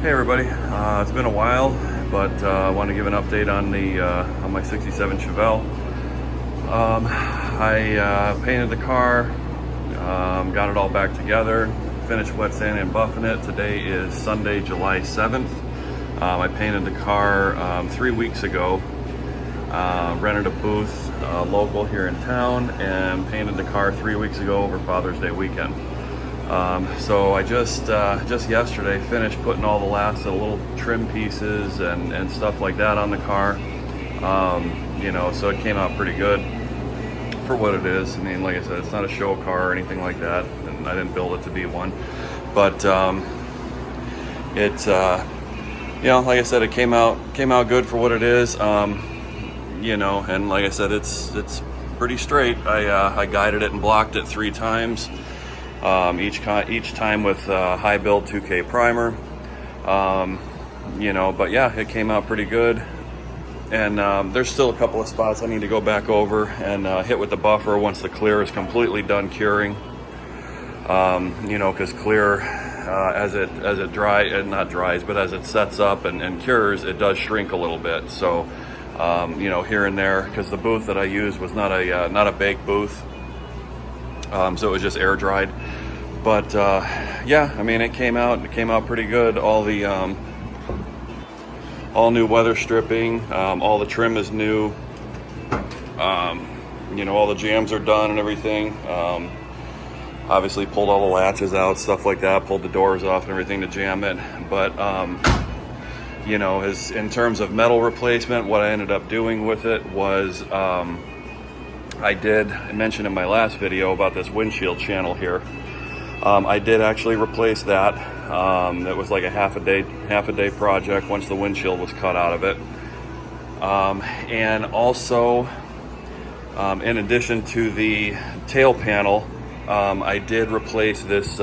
Hey everybody, it's been a while, but I want to give an update on on my '67 Chevelle. I painted the car, got it all back together, finished wet sanding and buffing it. Today is Sunday, July 7th. I painted the car 3 weeks ago. Rented a booth local here in town and painted the car 3 weeks ago over Father's Day weekend. So I just yesterday finished putting all the last little trim pieces and stuff like that on the car. So it came out pretty good for what it is. I mean, like I said, it's not a show car or anything like that, and I didn't build it to be one. But like I said, it came out good for what it is. And like I said, it's pretty straight. I guided it and blocked it 3 times. Each time with high build 2K primer. But yeah, it came out pretty good. And there's still a couple of spots I need to go back over and hit with the buffer once the clear is completely done curing. Because clear, as it not dries, but as it sets up and cures, it does shrink a little bit. So, here and there, because the booth that I used was not a baked booth. So it was just air dried. But yeah, I mean, it came out pretty good. All the all new weather stripping, all the trim is new. All the jams are done and everything. Obviously pulled all the latches out, stuff like that, pulled the doors off and everything to jam it. But as in terms of metal replacement, what I ended up doing with it was I did mention in my last video about this windshield channel here. I did actually replace that. It was like a half a day project once the windshield was cut out of it. And also, in addition to the tail panel, I did replace this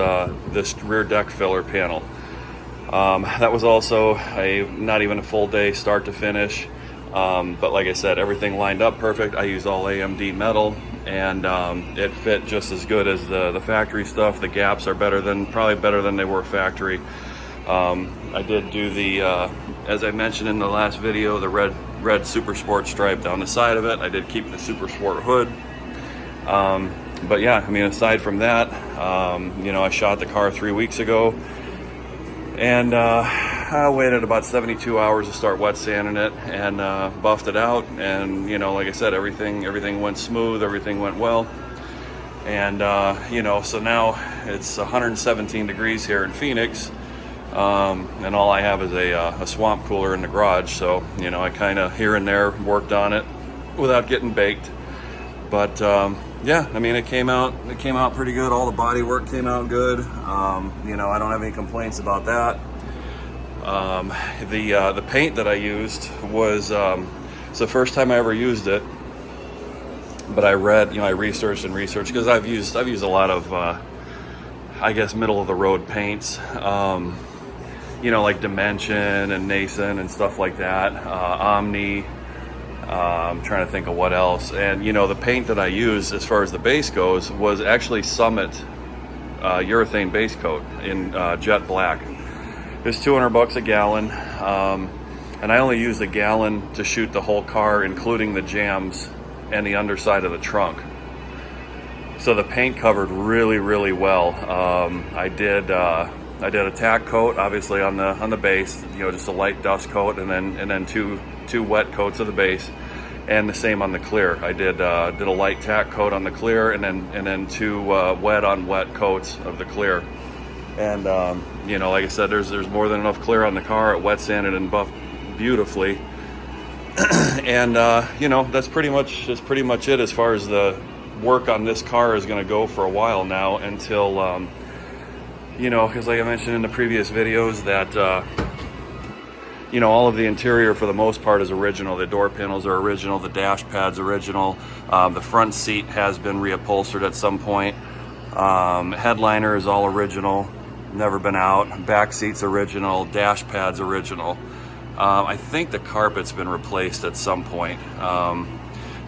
rear deck filler panel. That was also not even a full day start to finish. But like I said, everything lined up perfect. I used all AMD metal, and it fit just as good as the factory stuff. The gaps are probably better than they were factory. I did do as I mentioned in the last video, the red Super Sport stripe down the side of it. I did keep the Super Sport hood. But yeah, I mean, aside from that, I shot the car 3 weeks ago, and I waited about 72 hours to start wet sanding it and buffed it out. And like I said, everything went smooth, everything went well. And so now it's 117 degrees here in Phoenix, and all I have is a swamp cooler in the garage. So I kind of here and there worked on it without getting baked. But yeah, I mean, it came out pretty good. All the body work came out good. I don't have any complaints about that. The paint that I used was it's the first time I ever used it, but I read, I researched because I've used a lot of I guess middle of the road paints, like Dimension and Nason and stuff like that, Omni. I'm trying to think of what else. And the paint that I used as far as the base goes was actually Summit urethane base coat in jet black. It was $200 a gallon, and I only used a gallon to shoot the whole car, including the jams and the underside of the trunk. So the paint covered really, really well. I did a tack coat, obviously on the base, just a light dust coat, and then two wet coats of the base, and the same on the clear. I did a light tack coat on the clear, and then 2 wet on wet coats of the clear. And like I said, there's more than enough clear on the car. It wet sanded and buffed beautifully. And that's pretty much it as far as the work on this car is going to go for a while now, until because like I mentioned in the previous videos that all of the interior for the most part is original. The door panels are original, the dash pad's original, the front seat has been reupholstered at some point. Headliner is all original, never been out. Back seat's original, dash pad's original. I think the carpet's been replaced at some point.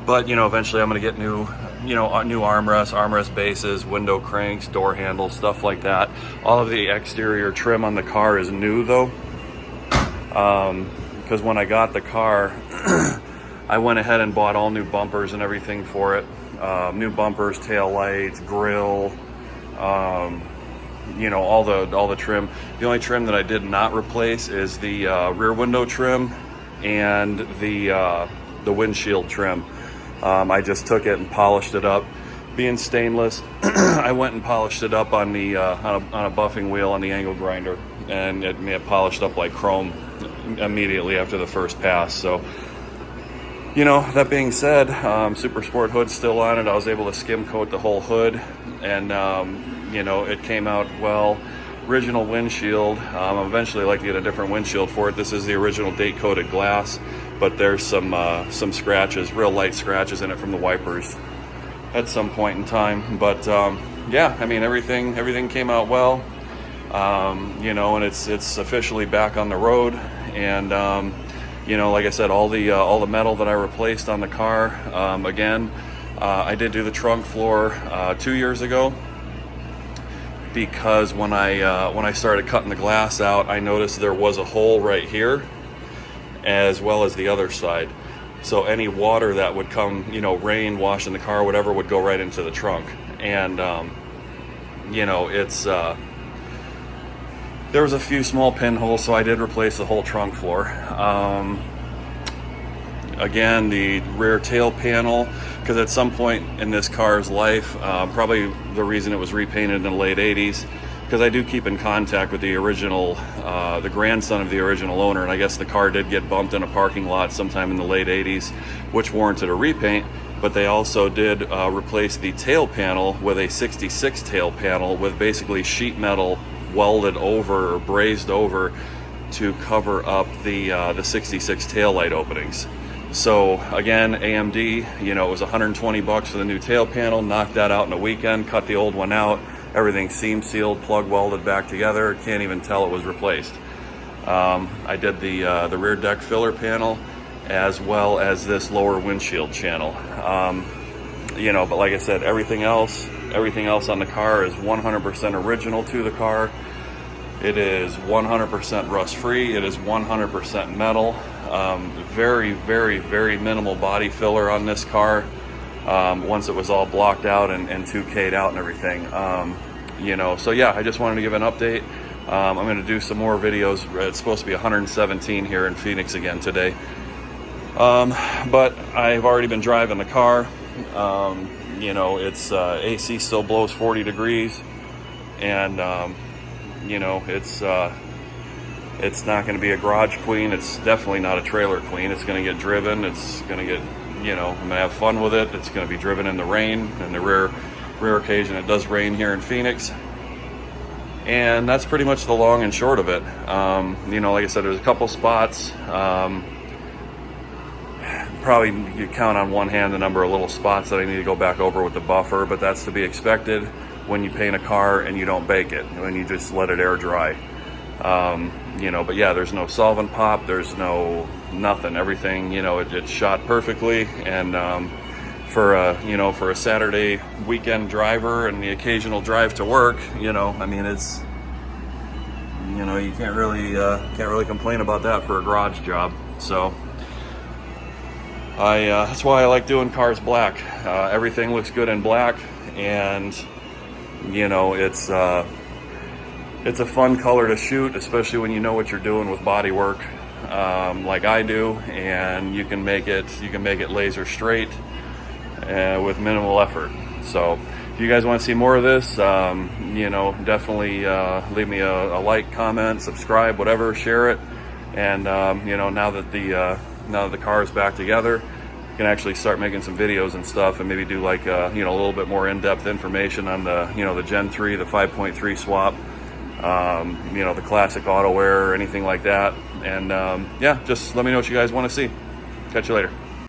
But eventually I'm gonna get new armrest bases, window cranks, door handles, stuff like that. All of the exterior trim on the car is new though. Because when I got the car, I went ahead and bought all new bumpers and everything for it. New bumpers, tail lights, grill, you know, all the trim. The only trim that I did not replace is the rear window trim and the windshield trim. I just took it and polished it up. Being stainless, I went and polished it up on the on a buffing wheel on the angle grinder, and it polished up like chrome immediately after the first pass. So, you know, that being said, Super Sport hood's still on it. I was able to skim coat the whole hood, and you know, it came out well. Original windshield. Eventually, I'd like to get a different windshield for it. This is the original date coated glass, but there's some scratches, real light scratches in it from the wipers at some point in time. But yeah, I mean, everything came out well. You know, and it's officially back on the road. And you know, like I said, all the metal that I replaced on the car. Again, I did do the trunk floor 2 years ago, because when I started cutting the glass out, I noticed there was a hole right here, as well as the other side. So any water that would come, you know, rain, washing the car, whatever, would go right into the trunk. And you know, it's there was a few small pinholes, so I did replace the whole trunk floor. Again, the rear tail panel, because at some point in this car's life, probably the reason it was repainted in the late 80s, because I do keep in contact with the original, the grandson of the original owner, and I guess the car did get bumped in a parking lot sometime in the late 80s, which warranted a repaint. But they also did replace the tail panel with a 66 tail panel with basically sheet metal welded over or brazed over to cover up the 66 tail light openings. So again, AMD, you know, it was 120 bucks for the new tail panel. Knocked that out in a weekend, cut the old one out. Everything seam sealed, plug welded back together. Can't even tell it was replaced. I did the rear deck filler panel, as well as this lower windshield channel. You know, but like I said, everything else on the car is 100% original to the car. It is 100% rust free. It is 100% metal. Very, very, very minimal body filler on this car. Once it was all blocked out and 2K'd out and everything. You know, so yeah, I just wanted to give an update. I'm going to do some more videos. It's supposed to be 117 here in Phoenix again today. But I've already been driving the car. You know, it's AC still blows 40 degrees, and you know, it's not going to be a garage queen. It's definitely not a trailer queen. It's going to get driven. It's going to get, you know, I'm going to have fun with it. It's going to be driven in the rain. And the rare occasion it does rain here in Phoenix. And that's pretty much the long and short of it. You know, like I said, there's a couple spots. Probably you count on one hand the number of little spots that I need to go back over with the buffer, but that's to be expected when you paint a car and you don't bake it, when you just let it air dry. You know, but yeah, there's no solvent pop, there's nothing. Everything, you know, it shot perfectly. And for a Saturday weekend driver and the occasional drive to work, you know, I mean, it's, you know, you can't really complain about that for a garage job. So that's why I like doing cars black. Everything looks good in black, and you know, it's a fun color to shoot, especially when you know what you're doing with bodywork, like I do, and you can make it laser straight with minimal effort. So if you guys want to see more of this, you know, definitely leave me a like, comment, subscribe, whatever, share it. And you know, now that the car is back together, you can actually start making some videos and stuff, and maybe do like you know, a little bit more in-depth information on the, you know, the Gen 3, the 5.3 swap, you know, the classic auto wear or anything like that. And yeah, just let me know what you guys want to see. Catch you later.